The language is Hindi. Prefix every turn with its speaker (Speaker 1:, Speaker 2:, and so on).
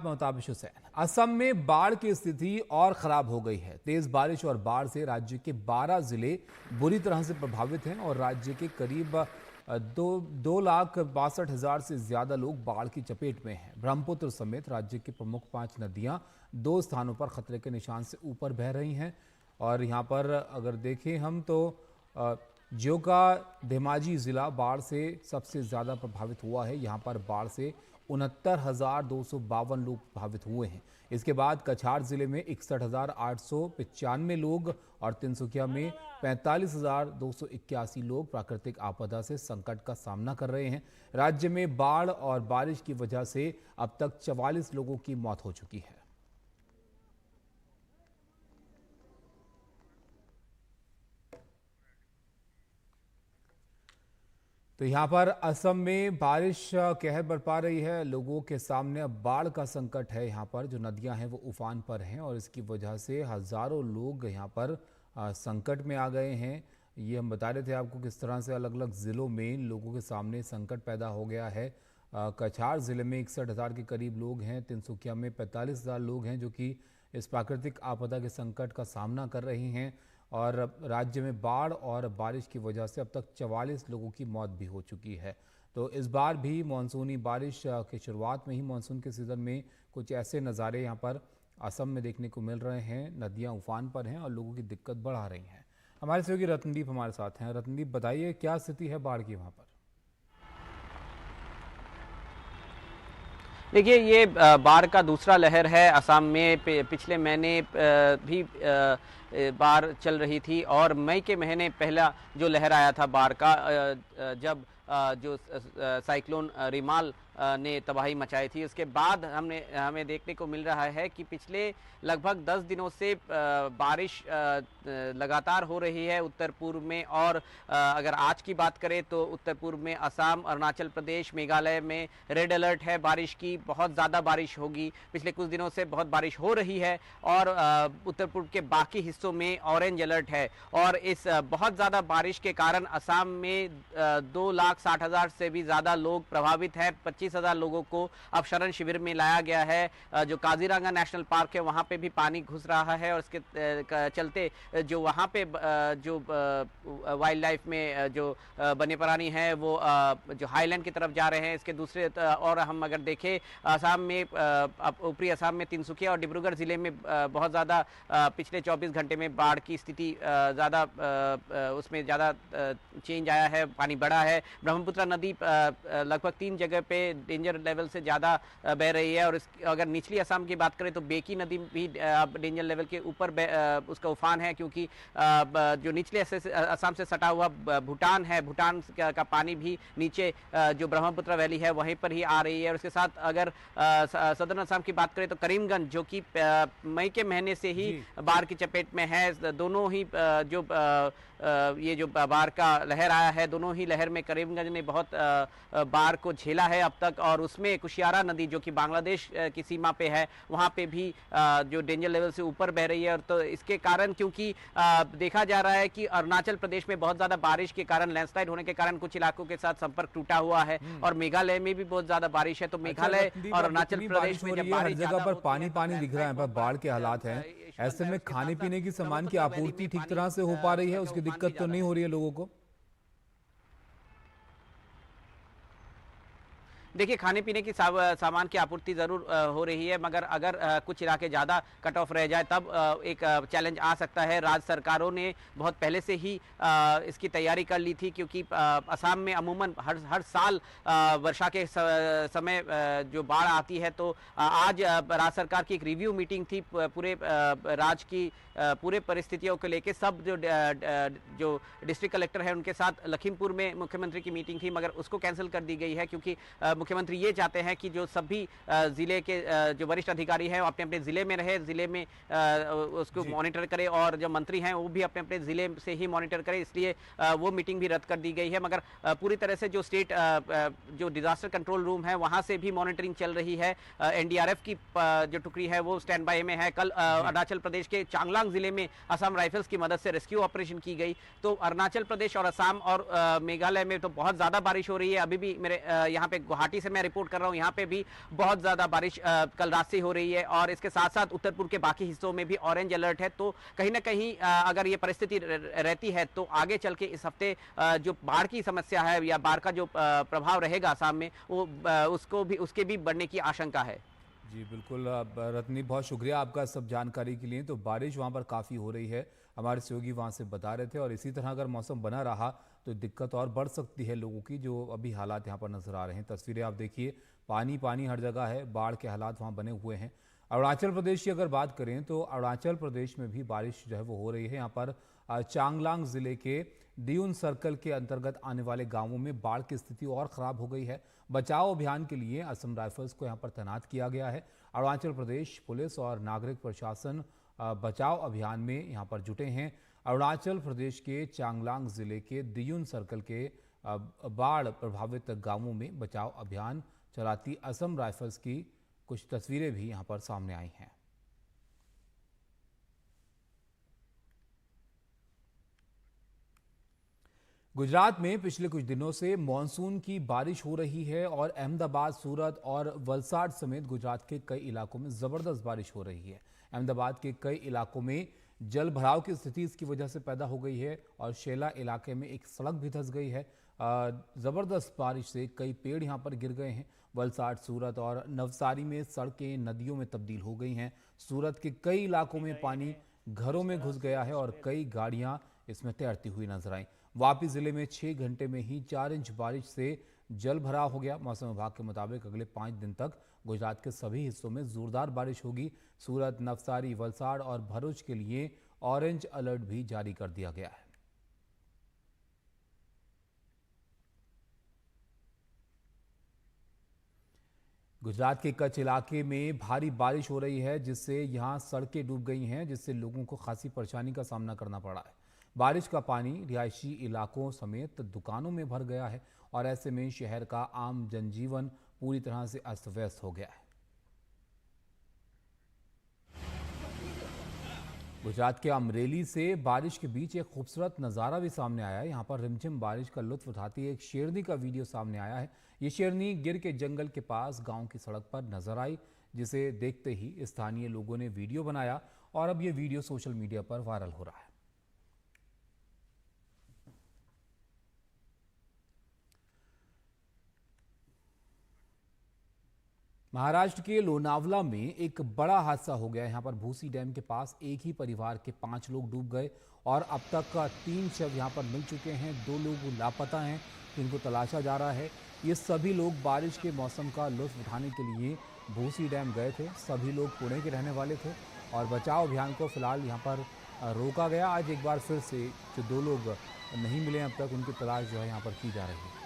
Speaker 1: मुताबिक हुसैन। असम में बाढ़ की स्थिति और खराब हो गई है। तेज बारिश और बाढ़ से राज्य के 12 जिले बुरी तरह से प्रभावित हैं और राज्य के करीब 2,62,000 से ज्यादा लोग बाढ़ की चपेट में हैं। ब्रह्मपुत्र समेत राज्य की प्रमुख 5 नदियां 2 स्थानों पर खतरे के निशान से ऊपर बह रही हैं। और यहाँ पर अगर देखें हम तो ज्योका धेमाजी जिला बाढ़ से सबसे ज्यादा प्रभावित हुआ है। यहाँ पर बाढ़ से 69,252 लोग प्रभावित हुए हैं। इसके बाद कछार जिले में 61,895 लोग और तिनसुकिया में 45,281 लोग प्राकृतिक आपदा से संकट का सामना कर रहे हैं। राज्य में बाढ़ और बारिश की वजह से अब तक 44 लोगों की मौत हो चुकी है। तो यहाँ पर असम में बारिश कहर बरपा रही है। लोगों के सामने अब बाढ़ का संकट है। यहाँ पर जो नदियाँ हैं वो उफान पर हैं और इसकी वजह से हज़ारों लोग यहाँ पर संकट में आ गए हैं। ये हम बता रहे थे आपको किस तरह से अलग अलग ज़िलों में लोगों के सामने संकट पैदा हो गया है। कछार ज़िले में 61,000 के करीब लोग हैं। तिनसुकिया में 45,000 लोग हैं जो कि इस प्राकृतिक आपदा के संकट का सामना कर रहे हैं। और राज्य में बाढ़ और बारिश की वजह से अब तक 44 लोगों की मौत भी हो चुकी है। तो इस बार भी मानसूनी बारिश की शुरुआत में ही मानसून के सीज़न में कुछ ऐसे नज़ारे यहाँ पर असम में देखने को मिल रहे हैं। नदियाँ उफान पर हैं और लोगों की दिक्कत बढ़ा रही हैं। हमारे सहयोगी रत्नदीप हमारे साथ हैं। रत्नदीप, बताइए क्या स्थिति है बाढ़ की वहाँ पर?
Speaker 2: देखिए, ये बाढ़ का दूसरा लहर है असम में। पिछले महीने भी बाढ़ चल रही थी और मई के महीने पहला जो लहर आया था बाढ़ का, जब जो साइक्लोन रिमाल ने तबाही मचाई थी। उसके बाद हमें देखने को मिल रहा है कि पिछले लगभग 10 दिनों से बारिश लगातार हो रही है उत्तर पूर्व में। और अगर आज की बात करें तो उत्तर पूर्व में असम, अरुणाचल प्रदेश, मेघालय में रेड अलर्ट है बारिश की। बहुत ज़्यादा बारिश होगी। पिछले कुछ दिनों से बहुत बारिश हो रही है और उत्तर पूर्व के बाकी हिस्सों में ऑरेंज अलर्ट है। और इस बहुत ज़्यादा बारिश के कारण असम में 2,60,000 से भी ज़्यादा लोग प्रभावित हैं। 25,000 लोगों को अब शरण शिविर में लाया गया है। जो काजीरंगा नेशनल पार्क है वहाँ पे भी पानी घुस रहा है और इसके चलते जो वहाँ पे जो वाइल्ड लाइफ में जो वन्य प्राणी है वो जो हाईलैंड की तरफ जा रहे हैं। इसके दूसरे और हम अगर देखें असम में, ऊपरी असम में तिनसुकिया और डिब्रूगढ़ जिले में बहुत ज़्यादा पिछले 24 घंटे में बाढ़ की स्थिति ज़्यादा उसमें ज़्यादा चेंज आया है, पानी बढ़ा है। ब्रह्मपुत्र नदी लगभग 3 जगह पे डेंजर लेवल से ज़्यादा बह रही है। और अगर निचली असम की बात करें तो बेकी नदी भी अब डेंजर लेवल के ऊपर उसका उफान है, क्योंकि जो निचले असम से सटा हुआ भूटान है, भूटान का पानी भी नीचे जो ब्रह्मपुत्र वैली है वहीं पर ही आ रही है। और इसके साथ अगर सदर्न असम की बात करें तो करीमगंज, जो कि मई के महीने से ही बाढ़ की चपेट में है, दोनों ही जो ये जो बाढ़ का लहर आया है, दोनों ही लहर में करीमगंज ने बहुत बाढ़ को झेला है अब तक। और उसमें कुशियारा नदी जो कि बांग्लादेश की सीमा पे है, वहाँ पे भी जो डेंजर लेवल से ऊपर बह रही है। और तो इसके कारण, क्योंकि देखा जा रहा है कि अरुणाचल प्रदेश में बहुत ज़्यादा बारिश के कारण, लैंडस्लाइड होने के कारण कुछ इलाकों के साथ संपर्क टूटा हुआ है। और मेघालय में भी बहुत ज़्यादा बारिश है। तो मेघालय और अरुणाचल प्रदेश में जब
Speaker 1: हर जगह पर पानी पानी दिख रहा है, पर बाढ़ के हालात हैं, ऐसे में खाने पीने की सामान की आपूर्ति ठीक तरह से हो पा रही है? उसकी दिक्कत तो नहीं हो रही है लोगों को?
Speaker 2: देखिए, खाने पीने की सामान की आपूर्ति ज़रूर हो रही है, मगर अगर कुछ इलाके ज़्यादा कट ऑफ रह जाए तब एक चैलेंज आ सकता है। राज्य सरकारों ने बहुत पहले से ही इसकी तैयारी कर ली थी, क्योंकि असम में अमूमन हर साल वर्षा के समय जो बाढ़ आती है। तो आज राज्य सरकार की एक रिव्यू मीटिंग थी पूरे राज्य की पूरे परिस्थितियों को लेके। सब जो डिस्ट्रिक्ट कलेक्टर है उनके साथ लखीमपुर में मुख्यमंत्री की मीटिंग थी, मगर उसको कैंसिल कर दी गई है, क्योंकि मुख्यमंत्री ये चाहते हैं कि जो सभी जिले के जो वरिष्ठ अधिकारी हैं वो अपने अपने जिले में रहे, जिले में उसको मॉनिटर करें, और जो मंत्री हैं वो भी अपने अपने जिले से ही मॉनिटर करें। इसलिए वो मीटिंग भी रद्द कर दी गई है। मगर पूरी तरह से जो स्टेट जो डिजास्टर कंट्रोल रूम है वहां से भी मॉनिटरिंग चल रही है। एनडीआरएफ की जो टुकड़ी है वो स्टैंड बाय में है। कल अरुणाचल प्रदेश के चांगलांग जिले में असम राइफल्स की मदद से रेस्क्यू ऑपरेशन की गई। तो अरुणाचल प्रदेश और असम और मेघालय में तो बहुत ज्यादा बारिश हो रही है। अभी भी मेरे यहाँ पे गुवाहाटी गुवाहाटी से मैं रिपोर्ट कर रहा हूँ, यहाँ पे भी बहुत ज़्यादा बारिश कल रात से हो रही है और इसके साथ साथ उत्तर पूर्व के बाकी हिस्सों में भी ऑरेंज अलर्ट है। तो कहीं ना कहीं अगर ये परिस्थिति रहती है तो आगे चल के इस हफ्ते जो बाढ़ की समस्या है या बाढ़ का जो प्रभाव रहेगा असम में, वो उसके भी बढ़ने की आशंका है।
Speaker 1: जी बिल्कुल। रत्नी, बहुत शुक्रिया आपका सब जानकारी के लिए। तो बारिश वहाँ पर काफ़ी हो रही है, हमारे सहयोगी वहाँ से बता रहे थे, और इसी तरह अगर मौसम बना रहा तो दिक्कत और बढ़ सकती है लोगों की, जो अभी हालात यहाँ पर नजर आ रहे हैं। तस्वीरें आप देखिए, पानी पानी हर जगह है, बाढ़ के हालात वहाँ बने हुए हैं। अरुणाचल प्रदेश की अगर बात करें तो अरुणाचल प्रदेश में भी बारिश जो है वो हो रही है। यहाँ पर चांगलांग जिले के डियून सर्कल के अंतर्गत आने वाले गांवों में बाढ़ की स्थिति और खराब हो गई है। बचाव अभियान के लिए असम राइफल्स को यहाँ पर तैनात किया गया है। अरुणाचल प्रदेश पुलिस और नागरिक प्रशासन बचाव अभियान में यहाँ पर जुटे हैं। अरुणाचल प्रदेश के चांगलांग जिले के दियुन सर्कल के बाढ़ प्रभावित गांवों में बचाव अभियान चलाती असम राइफल्स की कुछ तस्वीरें भी यहाँ पर सामने आई हैं। गुजरात में पिछले कुछ दिनों से मानसून की बारिश हो रही है और अहमदाबाद, सूरत और वलसाड समेत गुजरात के कई इलाकों में जबरदस्त बारिश हो रही है। अहमदाबाद के कई इलाकों में जल भराव की स्थिति इसकी वजह से पैदा हो गई है और शेला इलाके में एक सड़क भी धंस गई है। जबरदस्त बारिश से कई पेड़ यहां पर गिर गए हैं। वलसाड, सूरत और नवसारी में सड़कें नदियों में तब्दील हो गई हैं। सूरत के कई इलाकों में पानी घरों में घुस गया है और कई गाड़ियां इसमें तैरती हुई नजर आई। वापी जिले में 6 घंटे में ही 4 इंच बारिश से जल भराव हो गया। मौसम विभाग के मुताबिक अगले 5 दिन तक गुजरात के सभी हिस्सों में जोरदार बारिश होगी। सूरत, नवसारी, वलसाड और भरूच के लिए ऑरेंज अलर्ट भी जारी कर दिया गया है। गुजरात के कच्छ इलाके में भारी बारिश हो रही है, जिससे यहां सड़कें डूब गई हैं, जिससे लोगों को खासी परेशानी का सामना करना पड़ा है। बारिश का पानी रिहायशी इलाकों समेत दुकानों में भर गया है और ऐसे में शहर का आम जनजीवन पूरी तरह से अस्त व्यस्त हो गया है। गुजरात के अमरेली से बारिश के बीच एक खूबसूरत नज़ारा भी सामने आया है। यहाँ पर रिमझिम बारिश का लुत्फ उठाती एक शेरनी का वीडियो सामने आया है। ये शेरनी गिर के जंगल के पास गांव की सड़क पर नजर आई, जिसे देखते ही स्थानीय लोगों ने वीडियो बनाया और अब ये वीडियो सोशल मीडिया पर वायरल हो रहा है। महाराष्ट्र के लोनावला में एक बड़ा हादसा हो गया। यहाँ पर भूसी डैम के पास एक ही परिवार के 5 लोग डूब गए और अब तक का 3 शव यहाँ पर मिल चुके हैं। 2 लोग लापता हैं, जिनको तलाशा जा रहा है। ये सभी लोग बारिश के मौसम का लुत्फ उठाने के लिए भूसी डैम गए थे। सभी लोग पुणे के रहने वाले थे और बचाव अभियान को फिलहाल यहाँ पर रोका गया। आज एक बार फिर से जो 2 लोग नहीं मिले अब तक, उनकी तलाश जो है यहाँ पर की जा रही है।